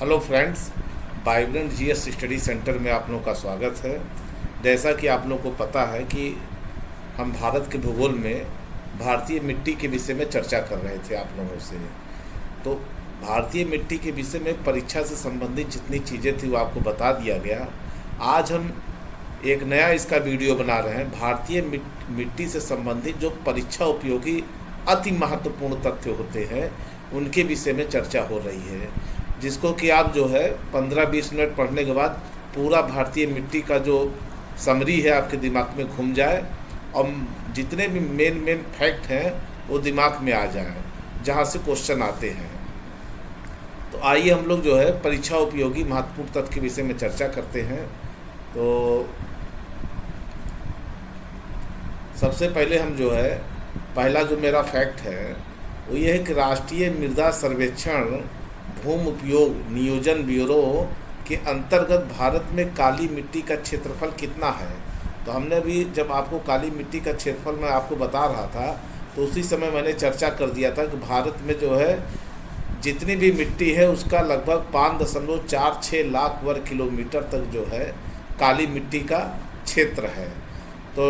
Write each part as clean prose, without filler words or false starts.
Hello friends, vibrant GS study centre में आप लोगों का स्वागत है। जैसा कि आप लोगों को पता है कि हम भारत के भूगोल में भारतीय मिट्टी के विषय में चर्चा कर रहे थे आप लोगों से। तो भारतीय मिट्टी के विषय में परीक्षा से संबंधित जितनी चीज़ें थी वो आपको बता दिया गया। आज हम एक नया इसका वीडियो बना रहे हैं। भारतीय मिट्टी से संबंधित जो परीक्षा उपयोगी अति महत्वपूर्ण तथ्य होते हैं उनके विषय में चर्चा हो रही है, जिसको कि आप जो है 15-20 मिनट पढ़ने के बाद पूरा भारतीय मिट्टी का जो समरी है आपके दिमाग में घूम जाए और जितने भी मेन फैक्ट हैं वो दिमाग में आ जाए जहाँ से क्वेश्चन आते हैं। तो आइए हम लोग जो है परीक्षा उपयोगी महत्वपूर्ण तथ्य के विषय में चर्चा करते हैं। तो सबसे पहले हम जो है पहला जो मेरा फैक्ट है वो ये है कि राष्ट्रीय मृदा सर्वेक्षण भूमि उपयोग नियोजन ब्यूरो के अंतर्गत भारत में काली मिट्टी का क्षेत्रफल कितना है। तो हमने भी जब आपको काली मिट्टी का क्षेत्रफल मैं आपको बता रहा था तो उसी समय मैंने चर्चा कर दिया था कि भारत में जो है जितनी भी मिट्टी है उसका लगभग 5.46 लाख वर्ग किलोमीटर तक जो है काली मिट्टी का क्षेत्र है। तो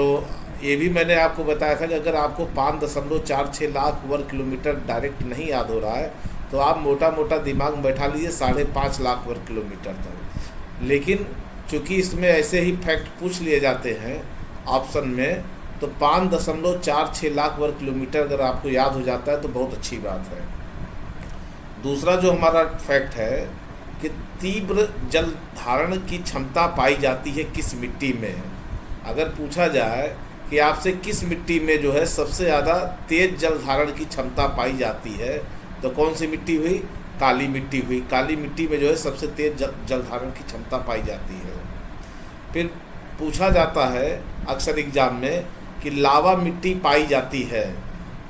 ये भी मैंने आपको बताया था कि अगर आपको 5.46 लाख वर्ग किलोमीटर डायरेक्ट नहीं याद हो रहा है तो आप मोटा मोटा दिमाग में बैठा लीजिए 5.5 लाख वर्ग किलोमीटर तक। लेकिन चूँकि इसमें ऐसे ही फैक्ट पूछ लिए जाते हैं ऑप्शन में, तो 5.46 लाख वर्ग किलोमीटर अगर आपको याद हो जाता है तो बहुत अच्छी बात है। दूसरा जो हमारा फैक्ट है कि तीव्र जल धारण की क्षमता पाई जाती है किस मिट्टी में। अगर पूछा जाए कि आपसे किस मिट्टी में जो है सबसे ज़्यादा तेज जल धारण की क्षमता पाई जाती है तो कौन सी मिट्टी हुई? काली मिट्टी हुई। काली मिट्टी में जो है सबसे तेज जल धारण की क्षमता पाई जाती है। फिर पूछा जाता है अक्सर एग्जाम में कि लावा मिट्टी पाई जाती है,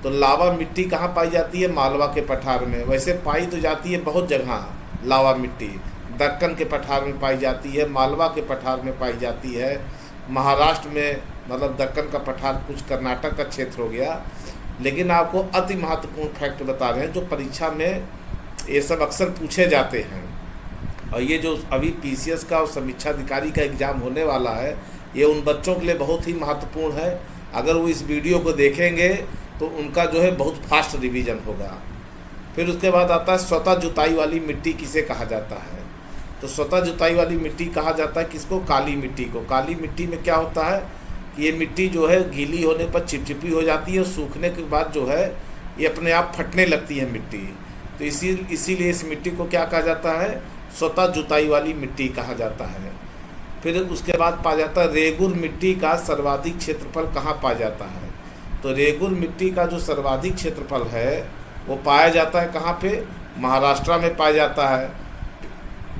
तो लावा मिट्टी कहाँ पाई जाती है? मालवा के पठार में। वैसे पाई तो जाती है बहुत जगह लावा मिट्टी, दक्कन के पठार में पाई जाती है, मालवा के पठार में पाई जाती है, महाराष्ट्र में, मतलब दक्कन का पठार कुछ कर्नाटक का क्षेत्र हो गया। लेकिन आपको अति महत्वपूर्ण फैक्ट बता रहे हैं जो परीक्षा में ये सब अक्सर पूछे जाते हैं। और ये जो अभी पीसीएस का और समीक्षा अधिकारी का एग्ज़ाम होने वाला है ये उन बच्चों के लिए बहुत ही महत्वपूर्ण है। अगर वो इस वीडियो को देखेंगे तो उनका जो है बहुत फास्ट रिवीजन होगा। फिर उसके बाद आता है स्वतः जुताई वाली मिट्टी किसे कहा जाता है। तो स्वतः जुताई वाली मिट्टी कहा जाता है किसको? काली मिट्टी को। काली मिट्टी में क्या होता है कि ये मिट्टी जो है गीली होने पर चिपचिपी हो जाती है और सूखने के बाद जो है ये अपने आप फटने लगती है मिट्टी। तो इसीलिए इस मिट्टी को क्या कहा जाता है? स्वतः जुताई वाली मिट्टी कहा जाता है। फिर उसके बाद पाया जाता है रेगुर मिट्टी का सर्वाधिक क्षेत्रफल कहाँ पाया जाता है। तो रेगुर मिट्टी का जो सर्वाधिक क्षेत्रफल है वो पाया जाता है कहाँ पे? महाराष्ट्र में पाया जाता है।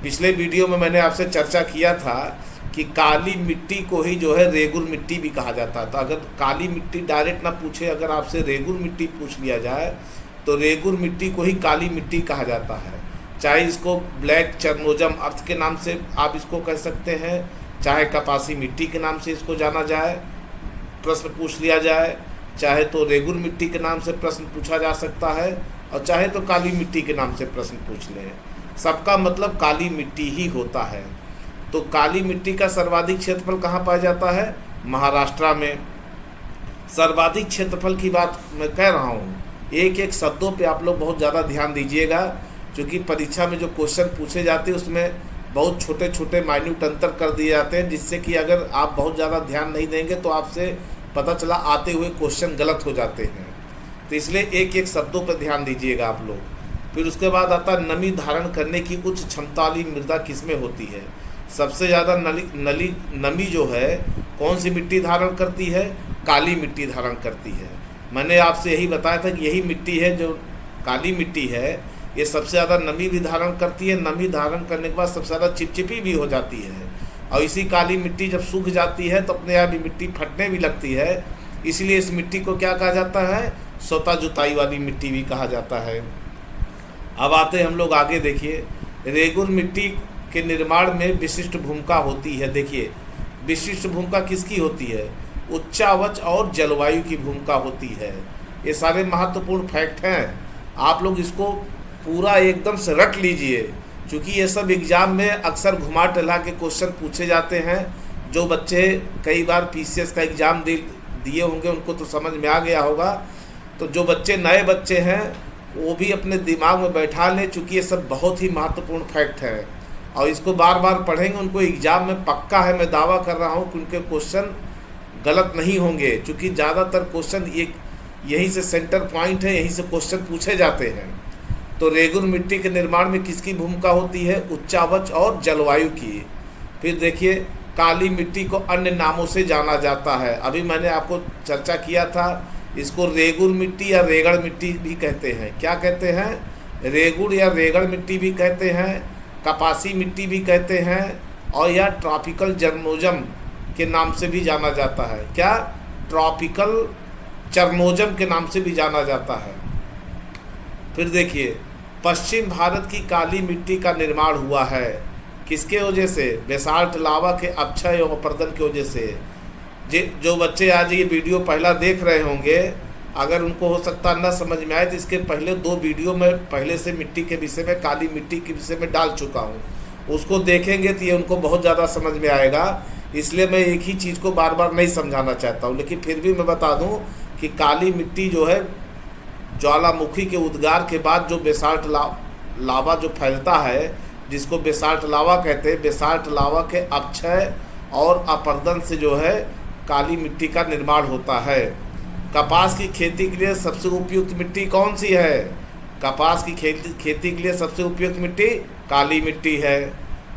पिछले वीडियो में मैंने आपसे चर्चा किया था कि काली मिट्टी को ही जो है रेगुर मिट्टी भी कहा जाता है। तो अगर काली मिट्टी डायरेक्ट ना पूछे, अगर आपसे रेगुर मिट्टी पूछ लिया जाए तो रेगुर मिट्टी को ही काली मिट्टी कहा जाता है। चाहे इसको ब्लैक चरनोजम अर्थ के नाम से आप इसको कह सकते हैं, चाहे कपासी मिट्टी के नाम से इसको जाना जाए, प्रश्न पूछ लिया जाए, चाहे तो रेगुर मिट्टी के नाम से प्रश्न पूछा जा सकता है और चाहे तो काली मिट्टी के नाम से प्रश्न पूछ लें। सबका मतलब काली मिट्टी ही होता है। तो काली मिट्टी का सर्वाधिक क्षेत्रफल कहाँ पाया जाता है? महाराष्ट्र में। सर्वाधिक क्षेत्रफल की बात मैं कह रहा हूँ, एक एक शब्दों पे आप लोग बहुत ज़्यादा ध्यान दीजिएगा, क्योंकि परीक्षा में जो क्वेश्चन पूछे जाते हैं उसमें बहुत छोटे छोटे माइन्यूट अंतर कर दिए जाते हैं, जिससे कि अगर आप बहुत ज़्यादा ध्यान नहीं देंगे तो आपसे पता चला आते हुए क्वेश्चन गलत हो जाते हैं। तो इसलिए एक एक शब्दों पर ध्यान दीजिएगा आप लोग। फिर उसके बाद आता है नमी धारण करने की उच्च क्षमता वाली मृदा किसमें होती है। सबसे ज़्यादा नमी जो है कौन सी मिट्टी धारण करती है? काली मिट्टी धारण करती है। मैंने आपसे यही बताया था कि यही मिट्टी है जो काली मिट्टी है, ये सबसे ज़्यादा नमी भी धारण करती है। नमी धारण करने के बाद सबसे ज़्यादा चिपचिपी भी हो जाती है। और इसी काली मिट्टी जब सूख जाती है तो अपने आप ही मिट्टी फटने भी लगती है। इसलिए इस मिट्टी को क्या कहा जाता है? स्वतः जुताई वाली मिट्टी भी कहा जाता है। अब आते हैं हम लोग आगे। देखिए रेगुर मिट्टी के निर्माण में विशिष्ट भूमिका होती है। देखिए विशिष्ट भूमिका किसकी होती है? उच्चावच और जलवायु की भूमिका होती है। ये सारे महत्वपूर्ण फैक्ट हैं, आप लोग इसको पूरा एकदम से रट लीजिए, क्योंकि ये सब एग्ज़ाम में अक्सर घुमा टहला के क्वेश्चन पूछे जाते हैं। जो बच्चे कई बार पीसीएस का एग्ज़ाम दिए होंगे उनको तो समझ में आ गया होगा। तो जो बच्चे नए बच्चे हैं वो भी अपने दिमाग में बैठा लें, चूँकि ये सब बहुत ही महत्वपूर्ण फैक्ट है और इसको बार बार पढ़ेंगे उनको एग्ज़ाम में पक्का है, मैं दावा कर रहा हूँ कि उनके क्वेश्चन गलत नहीं होंगे, क्योंकि ज़्यादातर क्वेश्चन यहीं से सेंटर पॉइंट है, यहीं से क्वेश्चन पूछे जाते हैं। तो रेगुर मिट्टी के निर्माण में किसकी भूमिका होती है? उच्चावच और जलवायु की। फिर देखिए, काली मिट्टी को अन्य नामों से जाना जाता है। अभी मैंने आपको चर्चा किया था, इसको रेगुर मिट्टी या रेगड़ मिट्टी भी कहते हैं। क्या कहते हैं? रेगुर या रेगड़ मिट्टी भी कहते हैं, कपासी मिट्टी भी कहते हैं, और यह ट्रॉपिकल चरनोजम के नाम से भी जाना जाता है। क्या? ट्रॉपिकल चरनोजम के नाम से भी जाना जाता है। फिर देखिए, पश्चिम भारत की काली मिट्टी का निर्माण हुआ है किसके वजह से? बेसाल्ट लावा के अपक्षय एवं अपर्दन की वजह से। जो बच्चे आज ये वीडियो पहला देख रहे होंगे, अगर उनको हो सकता न समझ में आए तो इसके पहले 2 वीडियो में पहले से मिट्टी के विषय में, काली मिट्टी के विषय में डाल चुका हूँ। उसको देखेंगे तो ये उनको बहुत ज़्यादा समझ में आएगा। इसलिए मैं एक ही चीज़ को बार बार नहीं समझाना चाहता हूँ, लेकिन फिर भी मैं बता दूँ कि काली मिट्टी जो है, ज्वालामुखी के उद्गार के बाद जो बेसाल्ट लावा जो फैलता है, जिसको बेसाल्ट लावा कहते हैं, बेसाल्ट लावा के अपक्षय और अपर्दन से जो है काली मिट्टी का निर्माण होता है। कपास की खेती के लिए सबसे उपयुक्त मिट्टी कौन सी है? कपास की खेती के लिए सबसे उपयुक्त मिट्टी काली मिट्टी है।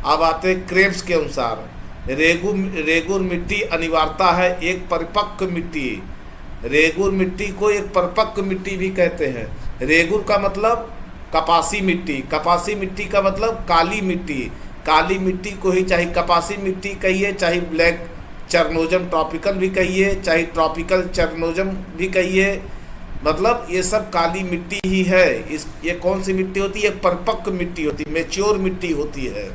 अब आते हैं क्रेब्स के अनुसार, रेगुर मिट्टी अनिवार्यता है एक परिपक्व मिट्टी। रेगुर मिट्टी को एक परिपक्व मिट्टी भी कहते हैं। रेगुर का मतलब कपासी मिट्टी, कपासी मिट्टी का मतलब काली मिट्टी। काली मिट्टी को ही चाहे कपासी मिट्टी कहिए, चाहे ब्लैक चरनोजम ट्रॉपिकल भी कहिए, चाहे ट्रॉपिकल चरनोजम भी कहिए, मतलब ये सब काली मिट्टी ही है। ये कौन सी मिट्टी होती है? परिपक्व मिट्टी होती है, मैच्योर मिट्टी होती है,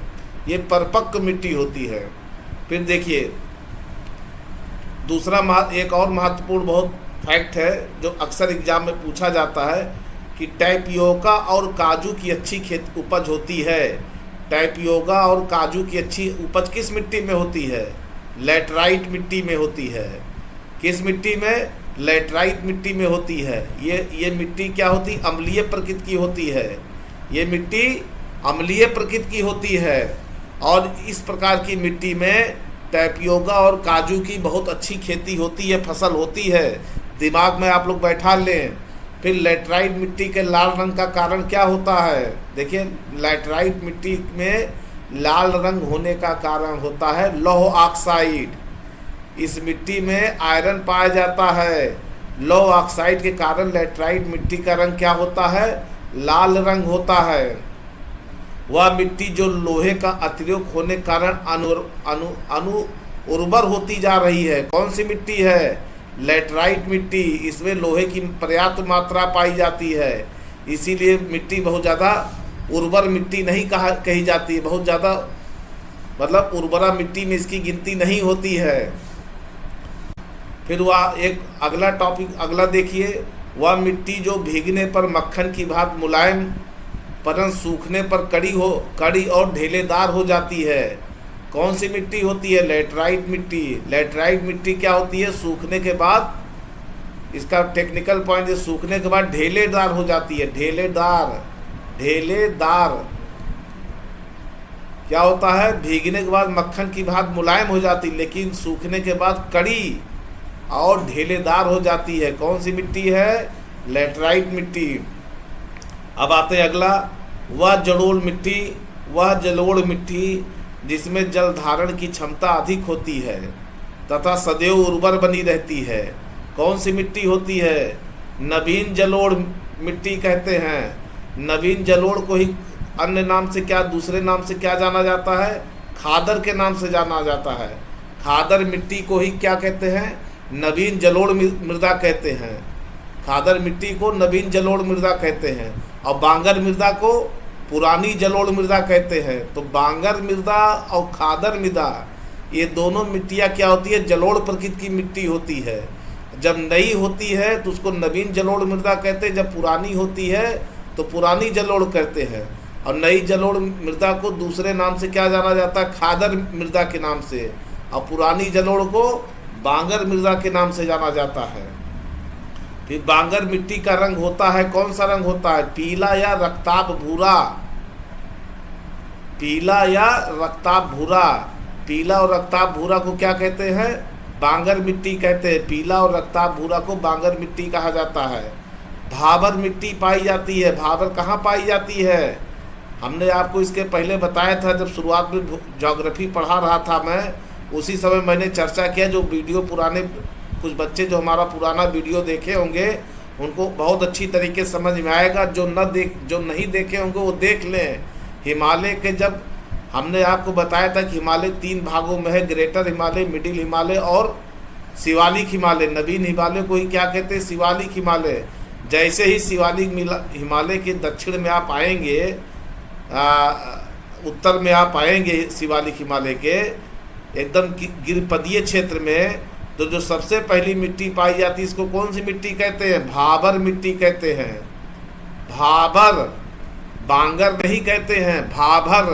ये परिपक्व मिट्टी होती है। फिर देखिए, दूसरा एक और महत्वपूर्ण बहुत फैक्ट है जो अक्सर एग्जाम में पूछा जाता है कि टैपियोका और काजू की अच्छी उपज होती है। टैपियोका और काजू की अच्छी उपज किस मिट्टी में होती है? लैटराइट मिट्टी में होती है। किस मिट्टी में? लैटराइट मिट्टी में होती है। ये मिट्टी क्या होती? अम्लीय प्रकृति की होती है। ये मिट्टी अम्लीय प्रकृति की होती है और इस प्रकार की मिट्टी में टैपियोका और काजू की बहुत अच्छी खेती होती है, फसल होती है। दिमाग में आप लोग बैठा लें। फिर लैटराइट मिट्टी के लाल रंग का कारण क्या होता है? देखिए, लैटराइट मिट्टी में लाल रंग होने का कारण होता है लौह ऑक्साइड। इस मिट्टी में आयरन पाया जाता है। लौह ऑक्साइड के कारण लैटराइट मिट्टी का रंग क्या होता है? लाल रंग होता है। वह मिट्टी जो लोहे का अतिरिक्त होने के कारण उर्वर होती जा रही है। कौन सी मिट्टी है? लैटराइट मिट्टी। इसमें लोहे की पर्याप्त मात्रा पाई जाती है, इसीलिए मिट्टी बहुत ज़्यादा उर्वर मिट्टी नहीं कही जाती है। बहुत ज़्यादा मतलब उर्वरा मिट्टी में इसकी गिनती नहीं होती है। फिर वह एक अगला टॉपिक अगला देखिए, वह मिट्टी जो भीगने पर मक्खन की भांति मुलायम परंतु सूखने पर कड़ी और ढेलेदार हो जाती है। कौन सी मिट्टी होती है? लैटराइट मिट्टी। लैटराइट मिट्टी क्या होती है? सूखने के बाद, इसका टेक्निकल पॉइंट है, सूखने के बाद ढेलेदार हो जाती है। ढेलेदार क्या होता है? भीगने के बाद मक्खन की भांति मुलायम हो जाती, लेकिन सूखने के बाद कड़ी और ढेलेदार हो जाती है। कौन सी मिट्टी है? लैटराइट मिट्टी। अब आते हैं अगला, वह जलोढ़ मिट्टी जिसमें जल धारण की क्षमता अधिक होती है तथा सदैव उर्वर बनी रहती है। कौन सी मिट्टी होती है? नवीन जलोढ़ मिट्टी कहते हैं। नवीन जलोढ़ को ही अन्य नाम से क्या, दूसरे नाम से क्या जाना जाता है? खादर के नाम से जाना जाता है। खादर मिट्टी को ही क्या कहते हैं? नवीन जलोढ़ मृदा कहते हैं। खादर मिट्टी को नवीन जलोढ़ मृदा कहते हैं और बांगर मृदा को पुरानी जलोढ़ मृदा कहते हैं। तो बांगर मृदा और खादर मृदा, ये दोनों मिट्टियाँ क्या होती है? जलोढ़ प्रकृति की मिट्टी होती है। जब नई होती है तो उसको नवीन जलोढ़ मृदा कहते हैं, जब पुरानी होती है तो पुरानी जलोढ़ कहते हैं। और नई जलोढ़ मृदा को दूसरे नाम से क्या जाना जाता है? खादर मृदा के नाम से। और पुरानी जलोढ़ को बांगर मृदा के नाम से जाना जाता है। फिर बांगर मिट्टी का रंग होता है, कौन सा रंग होता है? पीला या रक्ताभ भूरा। पीला या रक्ताभ भूरा। पीला और रक्ताभ भूरा को क्या कहते हैं? बांगर मिट्टी कहते हैं। पीला और रक्ताभ भूरा को बांगर मिट्टी कहा जाता है। भाबर मिट्टी पाई जाती है। भाबर कहाँ पाई जाती है? हमने आपको इसके पहले बताया था, जब शुरुआत में ज्योग्राफी पढ़ा रहा था मैं, उसी समय मैंने चर्चा किया। जो वीडियो पुराने, कुछ बच्चे जो हमारा पुराना वीडियो देखे होंगे उनको बहुत अच्छी तरीके समझ में आएगा। जो नहीं देखे होंगे वो देख लें। हिमालय के, जब हमने आपको बताया था कि हिमालय 3 भागों में है, ग्रेटर हिमालय, मिडिल हिमालय और शिवालिक हिमालय। नवीन हिमालय को ही क्या कहते हैं? शिवालिक हिमालय। जैसे ही शिवालिक हिमालय के दक्षिण में आप आएंगे, उत्तर में आप आएंगे शिवालिक हिमालय के एकदम गिरपदीय क्षेत्र में, तो जो सबसे पहली मिट्टी पाई जाती है, इसको कौन सी मिट्टी कहते हैं? भाबर मिट्टी कहते हैं। भाबर, बांगर नहीं कहते हैं, भाबर।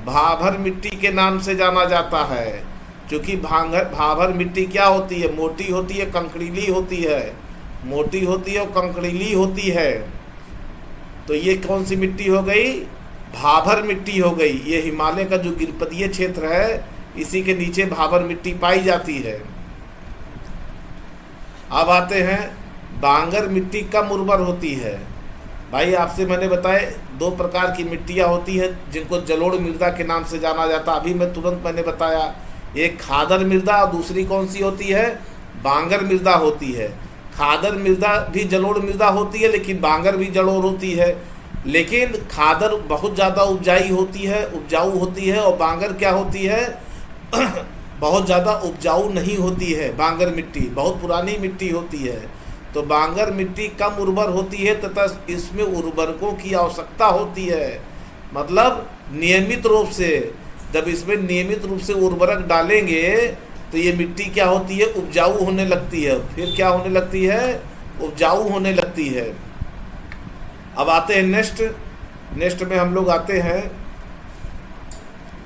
भाबर मिट्टी के नाम से जाना जाता है, क्योंकि भाबर मिट्टी क्या होती है? मोटी होती है, कंकड़ीली होती है। मोटी होती है और कंकड़ीली होती है। तो ये कौन सी मिट्टी हो गई? भाबर मिट्टी हो गई। ये हिमालय का जो गिरपदीय क्षेत्र है, इसी के नीचे भाबर मिट्टी पाई जाती है। अब आते हैं, बांगर मिट्टी कम उर्वर होती है। भाई आपसे मैंने बताया 2 प्रकार की मिट्टियाँ होती हैं जिनको जलोढ़ मृदा के नाम से जाना जाता। अभी मैं तुरंत मैंने बताया, एक खादर मृदा और दूसरी कौन सी होती है? बांगर मृदा होती है। खादर मृदा भी जलोढ़ मृदा होती है, लेकिन बांगर भी जलोढ़ होती है। लेकिन खादर बहुत ज़्यादा उपजाऊ होती है, और बांगर क्या होती है? बहुत ज़्यादा उपजाऊ नहीं होती है। बांगर मिट्टी बहुत पुरानी मिट्टी होती है। तो बांगर मिट्टी कम उर्वर होती है तथा इसमें उर्वरकों की आवश्यकता होती है। मतलब नियमित रूप से, जब इसमें नियमित रूप से उर्वरक डालेंगे तो ये मिट्टी क्या होती है? उपजाऊ होने लगती है। फिर क्या होने लगती है? उपजाऊ होने लगती है। अब आते हैं नेक्स्ट में हम लोग आते हैं,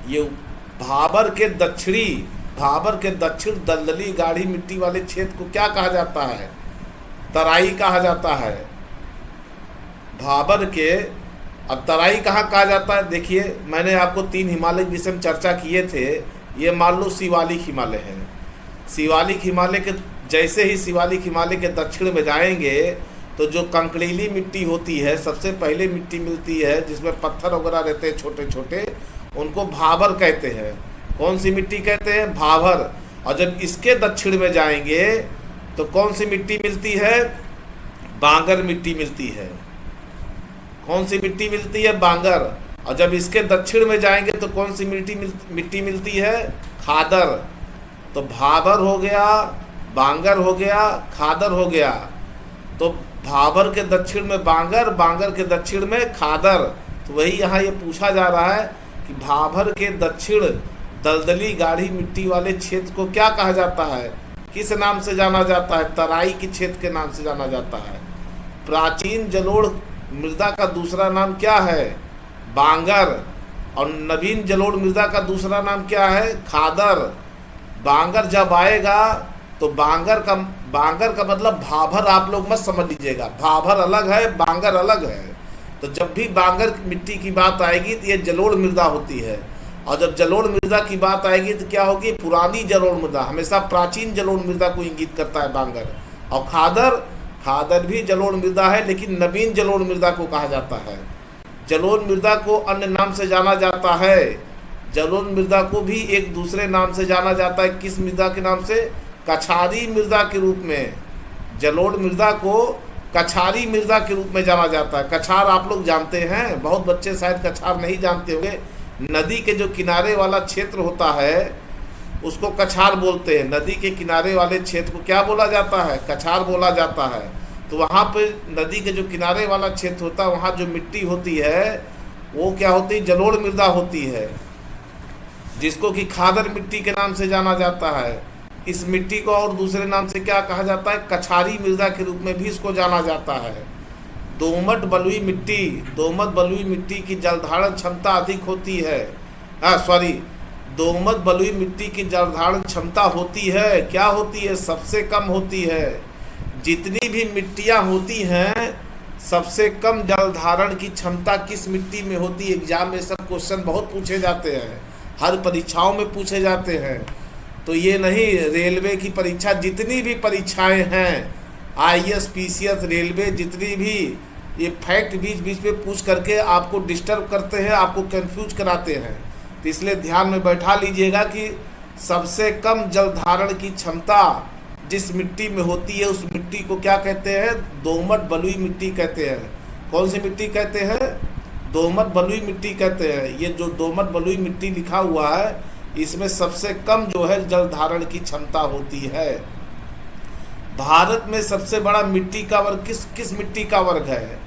ये भाबर के दक्षिण दलदली गाढ़ी मिट्टी वाले क्षेत्र को क्या कहा जाता है? तराई कहा जाता है। भाबर के, अब तराई कहाँ कहा जाता है? देखिए, मैंने आपको 3 हिमालय के विषय में चर्चा किए थे। ये मान लो शिवालिक हिमालय है। शिवालिक हिमालय के, जैसे ही शिवालिक हिमालय के दक्षिण में जाएंगे तो जो कंकड़ीली मिट्टी होती है, सबसे पहले मिट्टी मिलती है जिसमें पत्थर वगैरह रहते हैं छोटे छोटे, उनको भाबर कहते हैं। कौन सी मिट्टी कहते हैं? भाबर। और जब इसके दक्षिण में जाएंगे तो कौन सी मिट्टी मिलती है? बांगर मिट्टी मिलती है। कौन सी मिट्टी मिलती है? बांगर। और जब इसके दक्षिण में जाएंगे तो कौन सी मिट्टी मिलती है? खादर। तो भाबर हो गया, बांगर हो गया, खादर हो गया। तो भाबर के दक्षिण में बांगर, बांगर के दक्षिण में खादर। तो वही यहाँ ये पूछा जा रहा है कि भाबर के दक्षिण दलदली गाढ़ी मिट्टी वाले क्षेत्र को क्या कहा जाता है? किस नाम से जाना जाता है? तराई के क्षेत्र के नाम से जाना जाता है। प्राचीन जलोढ़ मृदा का दूसरा नाम क्या है? बांगर। और नवीन जलोढ़ मृदा का दूसरा नाम क्या है? खादर। बांगर जब आएगा तो बांगर का मतलब भाबर आप लोग मत समझ लीजिएगा। भाबर अलग है, बांगर अलग है। तो जब भी बांगर मिट्टी की बात आएगी तो ये जलोढ़ मृदा होती है। और जब जलोढ़ मृदा की बात आएगी तो क्या होगी? पुरानी जलोढ़ मृदा। हमेशा प्राचीन जलोढ़ मृदा को इंगित करता है बांगर। और खादर भी जलोढ़ मृदा है, लेकिन नवीन जलोढ़ मृदा को कहा जाता है। जलोढ़ मृदा को अन्य नाम से जाना जाता है। जलोढ़ मृदा को भी एक दूसरे नाम से जाना जाता है। किस मृदा के नाम से? कछारी मृदा के रूप में। जलोढ़ मृदा को कछारी मृदा के रूप में जाना जाता है। कछार आप लोग जानते हैं, बहुत बच्चे शायद कछार नहीं जानते होंगे। नदी के जो किनारे वाला क्षेत्र होता है उसको कछार बोलते हैं। नदी के किनारे वाले क्षेत्र को क्या बोला जाता है? कछार बोला जाता है। तो वहाँ पे नदी के जो किनारे वाला क्षेत्र होता है, वहाँ जो मिट्टी होती है वो क्या होती है? जलोढ़ मृदा होती है, जिसको कि खादर मिट्टी के नाम से जाना जाता है। इस मिट्टी को और दूसरे नाम से क्या कहा जाता है? कछारी मृदा के रूप में भी इसको जाना जाता है। दोमट बलुई मिट्टी की जलधारण क्षमता अधिक होती है। दोमट बलुई मिट्टी की जलधारण क्षमता होती है, क्या होती है? सबसे कम होती है। जितनी भी मिट्टियां होती हैं, सबसे कम जल धारण की क्षमता किस मिट्टी में होती है? एग्जाम में सब क्वेश्चन बहुत पूछे जाते हैं, हर परीक्षाओं में पूछे जाते हैं। तो ये नहीं, रेलवे की परीक्षा, जितनी भी परीक्षाएं हैं, आईएएस, पीसीएस, रेलवे, जितनी भी, ये फैक्ट बीच बीच में पूछ करके आपको डिस्टर्ब करते हैं, आपको कंफ्यूज कराते हैं। तो इसलिए ध्यान में बैठा लीजिएगा कि सबसे कम जल धारण की क्षमता जिस मिट्टी में होती है, उस मिट्टी को क्या कहते हैं? दोमट बलुई मिट्टी कहते हैं। कौन सी मिट्टी कहते हैं? दोमट बलुई मिट्टी कहते हैं। ये जो दोमट बलुई मिट्टी लिखा हुआ है, इसमें सबसे कम जो है जल धारण की क्षमता होती है। भारत में सबसे बड़ा मिट्टी का वर्ग किस मिट्टी का वर्ग है?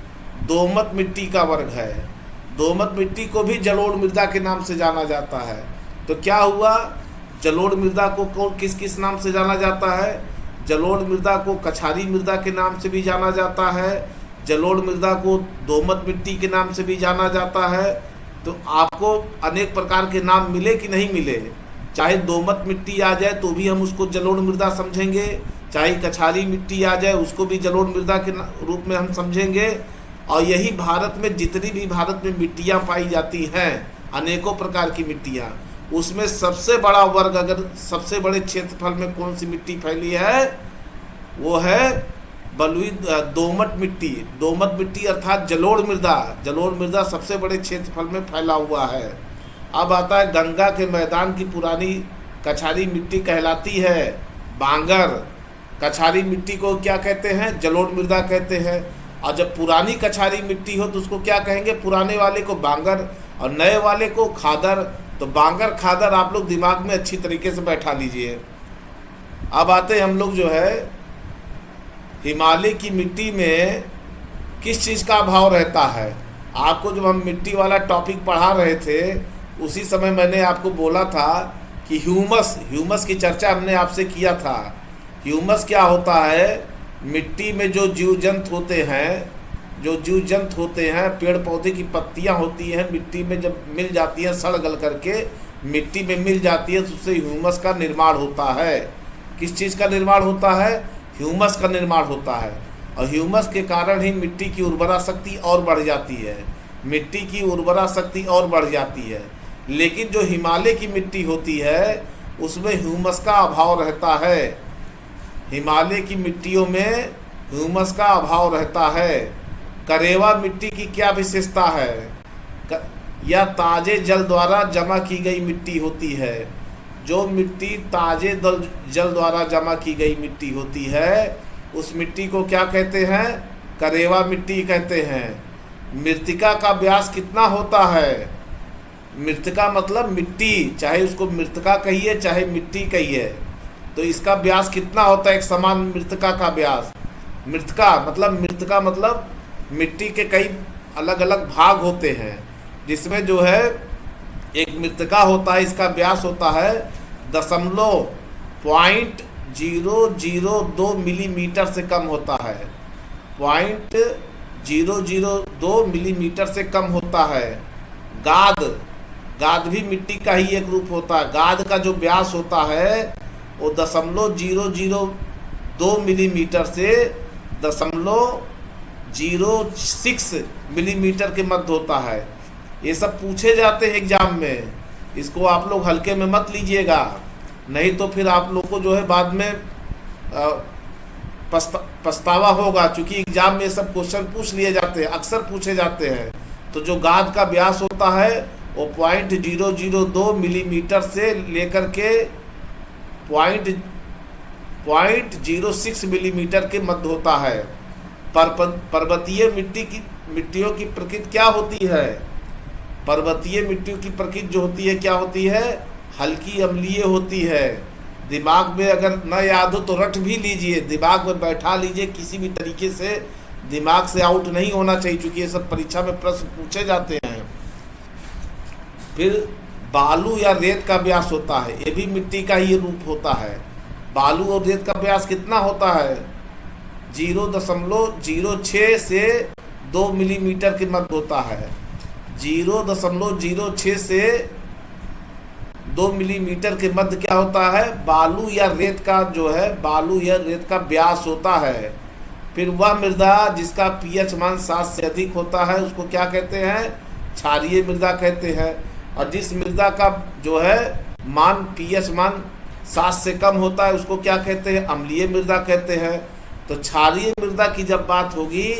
दोमट मिट्टी का वर्ग है। दोमट मिट्टी को भी जलोढ़ मृदा के नाम से जाना जाता है। तो क्या हुआ? जलोढ़ मृदा को किस किस नाम से जाना जाता है? जलोढ़ मृदा को कछारी मृदा के नाम से भी जाना जाता है। जलोढ़ मृदा को दोमट मिट्टी के नाम से भी जाना जाता है। तो आपको अनेक प्रकार के नाम मिले कि नहीं मिले, चाहे दोमट मिट्टी आ जाए तो भी हम उसको जलोढ़ मृदा समझेंगे, चाहे कछारी मिट्टी आ जाए उसको भी जलोढ़ मृदा के रूप में हम समझेंगे। और यही भारत में जितनी भी भारत में मिट्टियाँ पाई जाती हैं, अनेकों प्रकार की मिट्टियाँ, उसमें सबसे बड़ा वर्ग, अगर सबसे बड़े क्षेत्रफल में कौन सी मिट्टी फैली है, वो है बलुई दोमट मिट्टी। दोमट मिट्टी अर्थात जलोढ़ मृदा। जलोढ़ मृदा सबसे बड़े क्षेत्रफल में फैला हुआ है। अब आता है गंगा के मैदान की पुरानी कछारी मिट्टी कहलाती है बांगर। कछारी मिट्टी को क्या कहते हैं? जलोढ़ मृदा कहते हैं। और जब पुरानी कछारी मिट्टी हो तो उसको क्या कहेंगे? पुराने वाले को बांगर और नए वाले को खादर। तो बांगर खादर आप लोग दिमाग में अच्छी तरीके से बैठा लीजिए। अब आते हैं हम लोग जो है हिमालय की मिट्टी में किस चीज़ का अभाव रहता है। आपको जब हम मिट्टी वाला टॉपिक पढ़ा रहे थे, उसी समय मैंने आपको बोला था कि ह्यूमस की चर्चा हमने आपसे किया था। ह्यूमस क्या होता है? मिट्टी में जो जीव जंतु होते हैं, पेड़ पौधे की पत्तियां होती हैं, मिट्टी में जब मिल जाती हैं, सड़ गल करके मिट्टी में मिल जाती है, तो उससे ह्यूमस का निर्माण होता है। किस चीज़ का निर्माण होता है? ह्यूमस का निर्माण होता है। और ह्यूमस के कारण ही मिट्टी की उर्वरा शक्ति और बढ़ जाती है। मिट्टी की उर्वरा शक्ति और बढ़ जाती है। लेकिन जो हिमालय की मिट्टी होती है, उसमें ह्यूमस का अभाव रहता है। हिमालय की मिट्टियों में ह्यूमस का अभाव रहता है। करेवा मिट्टी की क्या विशेषता है? यह ताजे जल द्वारा जमा की गई मिट्टी होती है। जो मिट्टी ताजे जल द्वारा जमा की गई मिट्टी होती है, उस मिट्टी को क्या कहते हैं? करेवा मिट्टी कहते हैं। मृत्तिका का व्यास कितना होता है? मृत्तिका मतलब मिट्टी, चाहे उसको मृत्तिका कहिए चाहे मिट्टी कहिए, तो इसका व्यास कितना होता है? एक समान मृत्तिका का व्यास। मृत्तिका मतलब मिट्टी के कई अलग अलग भाग होते हैं, जिसमें जो है एक मृत्तिका होता है, इसका व्यास होता है 0.002 मिलीमीटर से कम होता है। 0.002 मिलीमीटर से कम होता है। गाद भी मिट्टी का ही एक रूप होता है। गाद का जो व्यास होता है वो 0.002 मिलीमीटर से 0.06 मिलीमीटर के मध्य होता है। ये सब पूछे जाते हैं एग्जाम में, इसको आप लोग हल्के में मत लीजिएगा, नहीं तो फिर आप लोग को जो है बाद में पछतावा होगा। चूँकि एग्जाम में ये सब क्वेश्चन पूछ लिए जाते हैं, अक्सर पूछे जाते हैं। तो जो गाद का व्यास होता है वो 0.002 मिलीमीटर से लेकर के 0.06 मिलीमीटर के मध्य होता है। पर्वतीय मिट्टियों की प्रकृति क्या होती है? पर्वतीय मिट्टियों की प्रकृति जो होती है क्या होती है? हल्की अम्लीय होती है। दिमाग में अगर न याद हो तो रट भी लीजिए, दिमाग में बैठा लीजिए, किसी भी तरीके से दिमाग से आउट नहीं होना चाहिए, क्योंकि ये सब परीक्षा में प्रश्न पूछे जाते हैं। फिर बालू या रेत का व्यास होता है, ये भी मिट्टी का ही रूप होता है। बालू और रेत का व्यास कितना होता है? 0.06 से 2 मिलीमीटर के मध्य होता है। 0.06 से 2 मिलीमीटर के मध्य क्या होता है, बालू या रेत का जो है, बालू या रेत का व्यास होता है। फिर वह मृदा जिसका पीएच मान 7 से अधिक होता है उसको क्या कहते हैं, क्षारीय मृदा कहते हैं। और जिस मृदा का जो है मान पीएच मान 7 से कम होता है उसको क्या कहते हैं, अम्लीय मृदा कहते हैं। तो क्षारीय मृदा की जब बात होगी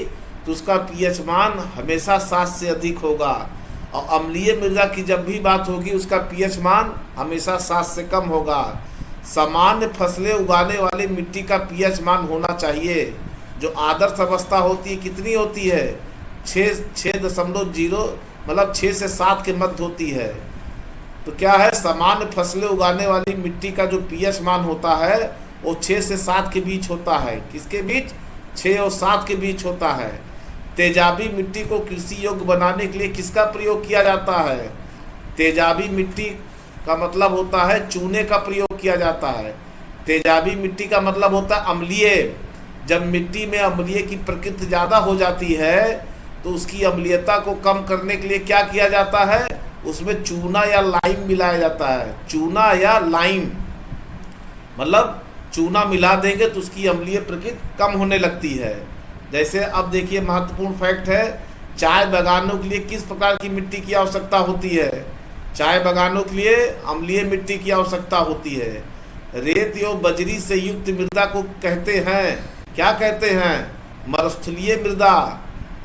तो उसका पीएच मान हमेशा 7 से अधिक होगा, और अम्लीय मृदा की जब भी बात होगी उसका पीएच मान हमेशा 7 से कम होगा। सामान्य फसलें उगाने वाली मिट्टी का पीएच मान होना चाहिए, जो आदर्श अवस्था होती है कितनी होती है, 6.0 मतलब 6 से 7 के मध्य होती है। तो क्या है, सामान्य फसलें उगाने वाली मिट्टी का जो पीएच मान होता है वो 6 से 7 के बीच होता है। किसके बीच, 6 और 7 के बीच होता है। तेजाबी मिट्टी को कृषि योग्य बनाने के लिए किसका प्रयोग किया जाता है, तेजाबी मिट्टी का मतलब होता है चूने का प्रयोग किया जाता है। तेजाबी मिट्टी का मतलब होता है अम्लीय। जब मिट्टी में अम्लीय की प्रकृति ज़्यादा हो जाती है तो उसकी अम्लीयता को कम करने के लिए क्या किया जाता है, उसमें चूना या लाइम मिलाया जाता है। चूना या लाइम मतलब चूना मिला देंगे तो उसकी अम्लीय प्रकृति कम होने लगती है। जैसे अब देखिए महत्वपूर्ण फैक्ट है, चाय बागानों के लिए किस प्रकार की मिट्टी की आवश्यकता होती है, चाय बागानों के लिए अम्लीय मिट्टी की आवश्यकता होती है। रेत एवं बजरी से युक्त मृदा को कहते हैं, क्या कहते हैं, मरुस्थलीय मृदा।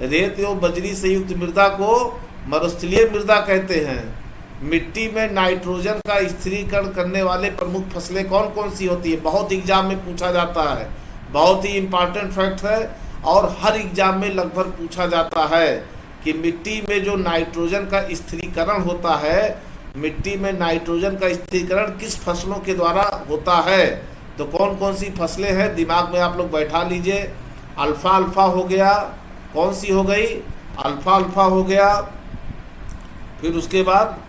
रेत एवं बजरी से युक्त मृदा को मरुस्थलीय मृदा कहते हैं। मिट्टी में नाइट्रोजन का स्थिरीकरण करने वाले प्रमुख फसलें कौन कौन सी होती है, बहुत एग्जाम में पूछा जाता है, बहुत ही इम्पॉर्टेंट फैक्ट है और हर एग्जाम में लगभग पूछा जाता है कि मिट्टी में जो नाइट्रोजन का स्थिरीकरण होता है, मिट्टी में नाइट्रोजन का स्थिरीकरण किस फसलों के द्वारा होता है। तो कौन कौन सी फसलें हैं दिमाग में आप लोग बैठा लीजिए। अल्फा अल्फा हो गया, कौन सी हो गई, अल्फा अल्फा हो गया। फिर उसके बाद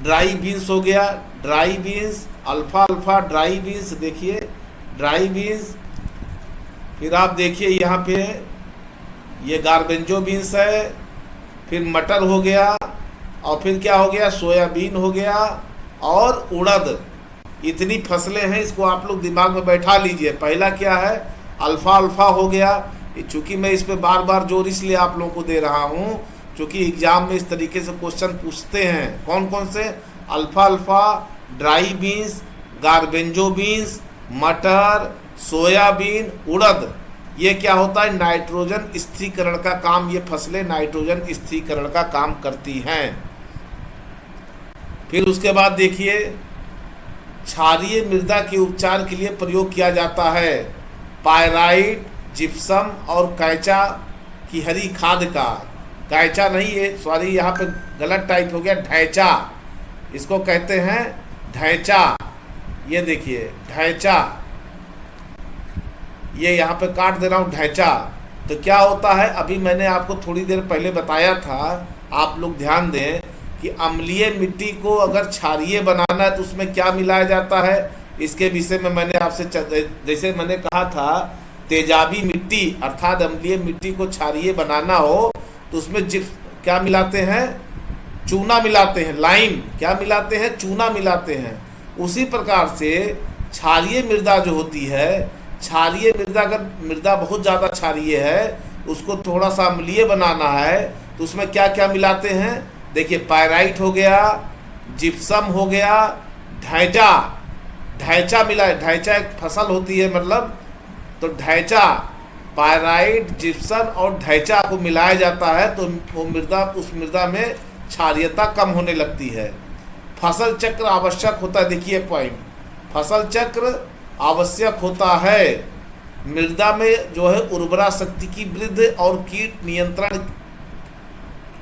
ड्राई बीन्स हो गया, ड्राई बीन्स, अल्फा अल्फा ड्राई बीन्स, देखिए ड्राई बीन्स। फिर आप देखिए यहाँ पे ये गार्बेंजो बीन्स है, फिर मटर हो गया, और फिर क्या हो गया, सोयाबीन हो गया और उड़द। इतनी फसलें हैं, इसको आप लोग दिमाग में बैठा लीजिए। पहला क्या है, अल्फा अल्फा हो गया। चूँकि मैं इस पे बार बार जोर इसलिए आप लोगों को दे रहा हूँ क्योंकि एग्जाम में इस तरीके से क्वेश्चन पूछते हैं। कौन कौन से, अल्फा अल्फा, ड्राई बीन्स, गार्बेंजो बीन्स, मटर, सोयाबीन, उड़द। ये क्या होता है, नाइट्रोजन स्थिरीकरण का काम, ये फसलें नाइट्रोजन स्थिरीकरण का काम करती हैं। फिर उसके बाद देखिए क्षारीय मृदा के उपचार के लिए प्रयोग किया जाता है पायराइट, जिप्सम और कैचा की हरी खाद का। कैचा नहीं है, सॉरी यहाँ पे गलत टाइप हो गया, ढैंचा, इसको कहते हैं ढैंचा। ये देखिए ढैंचा, ये यहाँ पे काट दे रहा हूँ, ढैंचा। तो क्या होता है, अभी मैंने आपको थोड़ी देर पहले बताया था, आप लोग ध्यान दें कि अम्लीय मिट्टी को अगर क्षारीय बनाना है तो उसमें क्या मिलाया जाता है। इसके विषय में मैंने आपसे जैसे मैंने कहा था, तेजाबी मिट्टी अर्थात अम्लीय मिट्टी को क्षारीय बनाना हो तो उसमें क्या मिलाते हैं, चूना मिलाते हैं, लाइम क्या मिलाते हैं, चूना मिलाते हैं। उसी प्रकार से क्षारीय मृदा जो होती है, क्षारीय मृदा अगर मृदा बहुत ज़्यादा क्षारीय है, उसको थोड़ा सा अम्लीय बनाना है तो उसमें क्या क्या मिलाते हैं। देखिए पायराइट हो गया, जिप्सम हो गया, ढैंचा, ढैंचा मिला है, ढैंचा एक फसल होती है मतलब, तो ढैंचा, पायराइट, जिप्सम और ढैंचा को मिलाया जाता है तो वो मृदा, उस मृदा में क्षारीयता कम होने लगती है। फसल चक्र आवश्यक होता है, देखिए पॉइंट, फसल चक्र आवश्यक होता है मृदा में जो है उर्वरा शक्ति की वृद्धि और कीट नियंत्रण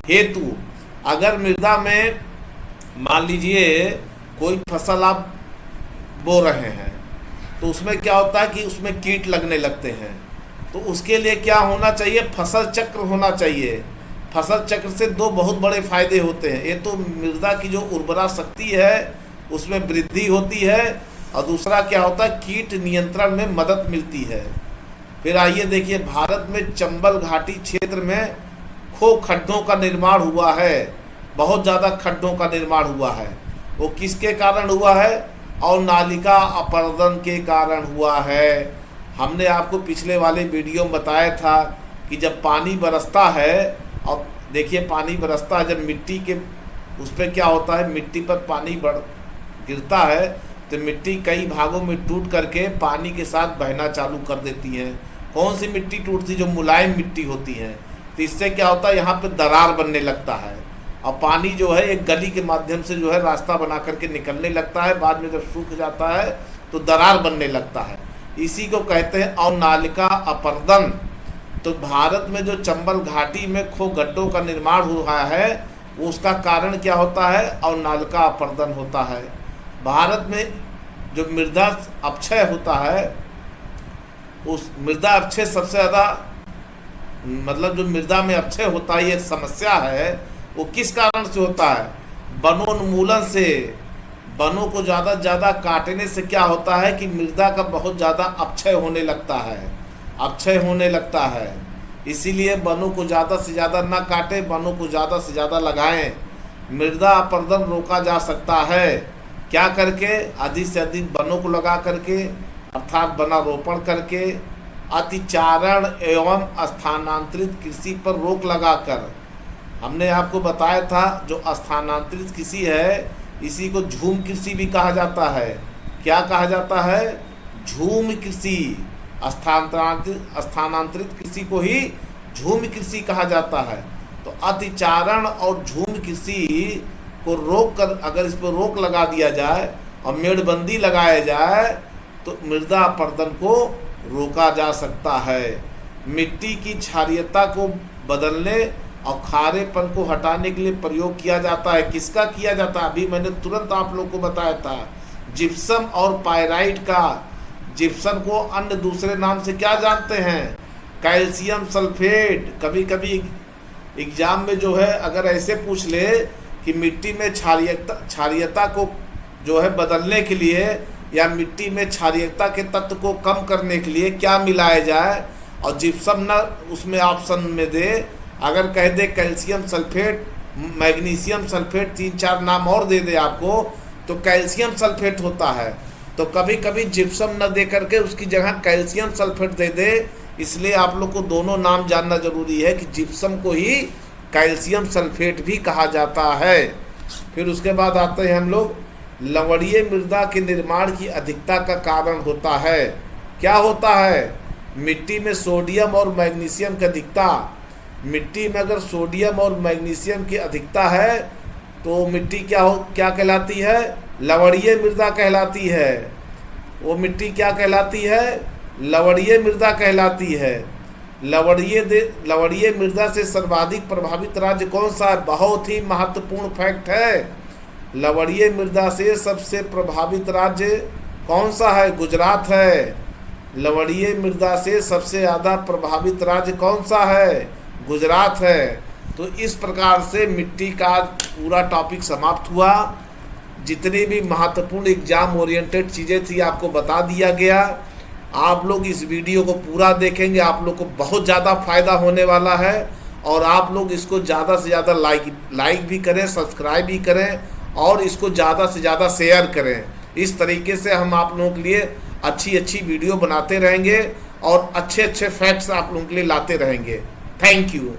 हेतु। अगर मृदा में मान लीजिए कोई फसल आप बो रहे हैं तो उसमें क्या होता है कि उसमें कीट लगने लगते हैं, तो उसके लिए क्या होना चाहिए, फसल चक्र होना चाहिए। फसल चक्र से दो बहुत बड़े फायदे होते हैं, एक तो मृदा की जो उर्वरा शक्ति है उसमें वृद्धि होती है, और दूसरा क्या होता है, कीट नियंत्रण में मदद मिलती है। फिर आइए देखिए, भारत में चंबल घाटी क्षेत्र में खो खड्डों का निर्माण हुआ है, बहुत ज़्यादा खड्डों का निर्माण हुआ है। वो किसके कारण हुआ है? अवनालिका अपरदन के कारण हुआ है। हमने आपको पिछले वाले वीडियो में बताया था कि जब पानी बरसता है, और देखिए पानी बरसता है जब मिट्टी के उस पर क्या होता है, मिट्टी पर पानी गिरता है तो मिट्टी कई भागों में टूट करके पानी के साथ बहना चालू कर देती है। कौन सी मिट्टी टूटती? जो मुलायम मिट्टी होती है। तो इससे क्या होता है, यहाँ पे दरार बनने लगता है और पानी जो है एक गली के माध्यम से जो है रास्ता बना करके निकलने लगता है। बाद में जब सूख जाता है तो दरार बनने लगता है। इसी को कहते हैं अवनालिका अपरदन। तो भारत में जो चंबल घाटी में खो गड्ढों का निर्माण हुआ है, उसका कारण क्या होता है? अवनालिका अपरदन होता है। भारत में जो मृदा अपक्षय होता है, उस मृदा अपक्षय सबसे ज़्यादा, मतलब जो मृदा में अपक्षय होता है, ये समस्या है, वो किस कारण से होता है? वनोन्मूलन से। वनों को ज़्यादा से ज़्यादा काटने से क्या होता है कि मृदा का बहुत ज़्यादा अपक्षय होने लगता है, अपक्षय होने लगता है। इसीलिए वनों को ज़्यादा से ज़्यादा ना काटें, वनों को ज़्यादा से ज़्यादा लगाएं। मृदा अपरदन रोका जा सकता है क्या करके? अधिक से अधिक वनों को लगा करके, अर्थात वनारोपण करके, अतिचारण एवं स्थानांतरित कृषि पर रोक लगाकर। हमने आपको बताया था जो स्थानांतरित कृषि है, इसी को झूम कृषि भी कहा जाता है। क्या कहा जाता है? झूम कृषि। स्थानांतरित कृषि को ही झूम कृषि कहा जाता है। तो अतिचारण और झूम कृषि को रोक कर, अगर इस पर रोक लगा दिया जाए और मेड़बंदी लगाया जाए तो मृदा अपरदन को रोका जा सकता है। मिट्टी की क्षारीयता को बदलने और खारेपन को हटाने के लिए प्रयोग किया जाता है। किसका किया जाता है? अभी मैंने तुरंत आप लोग को बताया था, जिप्सम और पायराइट का। जिप्सम को अन्य दूसरे नाम से क्या जानते हैं? Calcium sulphate. कभी कभी एग्जाम में जो है अगर ऐसे पूछ ले कि मिट्टी में क्षारीयता को जो है बदलने के लिए या मिट्टी में क्षारीयता के तत्व को कम करने के लिए क्या मिलाया जाए, और जिप्सम न उसमें ऑप्शन में दे, अगर कह दे कैल्शियम सल्फेट, मैग्नीशियम सल्फेट, 3-4 नाम और दे दे आपको, तो कैल्शियम सल्फेट होता है। तो कभी कभी जिप्सम न दे करके उसकी जगह कैल्शियम सल्फेट दे दे। इसलिए आप लोग को दोनों नाम जानना जरूरी है कि जिप्सम को ही कैल्शियम सल्फेट भी कहा जाता है। फिर उसके बाद आते हैं हम लोग, लवणीय मृदा के निर्माण की अधिकता का कारण होता है। क्या होता है? मिट्टी में सोडियम और मैग्नीशियम की अधिकता। मिट्टी में अगर सोडियम और मैग्नीशियम की अधिकता है तो मिट्टी क्या कहलाती है? लवणीय मृदा कहलाती है। वो मिट्टी क्या कहलाती है? लवणीय मृदा कहलाती है। लवणीय मृदा से सर्वाधिक प्रभावित राज्य कौन सा है? बहुत ही महत्वपूर्ण फैक्ट है। लवणीय मृदा से सबसे प्रभावित राज्य कौन सा है? गुजरात है। लवणीय मृदा से सबसे ज़्यादा प्रभावित राज्य कौन सा है? गुजरात है। तो इस प्रकार से मिट्टी का पूरा टॉपिक समाप्त हुआ। जितनी भी महत्वपूर्ण एग्जाम ओरिएंटेड चीज़ें थी आपको बता दिया गया। आप लोग इस वीडियो को पूरा देखेंगे, आप लोग को बहुत ज़्यादा फ़ायदा होने वाला है। और आप लोग इसको ज़्यादा से ज़्यादा लाइक भी करें, सब्सक्राइब भी करें और इसको ज़्यादा से ज़्यादा शेयर करें। इस तरीके से हम आप लोगों के लिए अच्छी अच्छी वीडियो बनाते रहेंगे और अच्छे अच्छे फैक्ट्स आप लोगों के लिए लाते रहेंगे। Thank you.